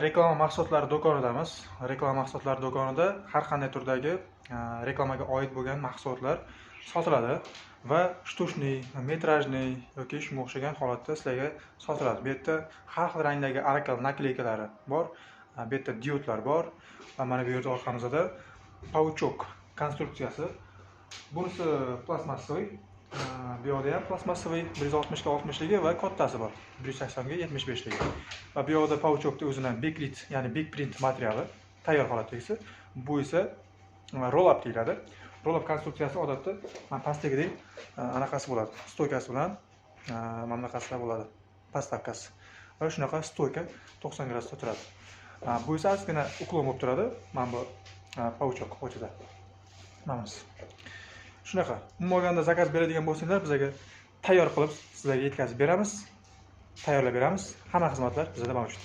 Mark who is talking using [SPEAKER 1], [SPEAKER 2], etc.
[SPEAKER 1] reklama mahsulotlari do'konidamiz. Reklama mahsulotlari do'konida har qanday turdagi reklamaga oid bo'lgan mahsulotlar sotiladi va shtuchniy, metrajniy yoki shunga o'xshagan holatda sizlarga sotiladi. Bu yerda har xil rangdagi arakal nakleykalari bor, bu yerda diodlar bor va mana bu yerda orqamizda pauchok konstruksiyasi. Bunisi plastmassoviy, bu yoqda ham plastmassoviy 160 ga 60ligi va kattasi bor 180 ga 75ligi. Va bu yoqda pauchokda o'zining backlit, ya'ni big print materiali tayyor holatdagisi. Bu esa roll up deyiladi. Roll up konstruksiyasi odatda mana pastdagidek anaqasi bo'ladi. Stoykasi bilan mana bunaqasi bo'ladi. Pastavkasi. Va shunaqa stoyka 90 gradusda turadi. Bu esa ozgina uklon bo'lib turadi. Mana bu pauchok o'chida. Mana shunaqa. Umuman olganda zakaz beradigan bo'lsanglar, bizga tayyor qilib sizlarga yetkazib beramiz. Tayyorlab beramiz. Hamma xizmatlar bizda mavjud.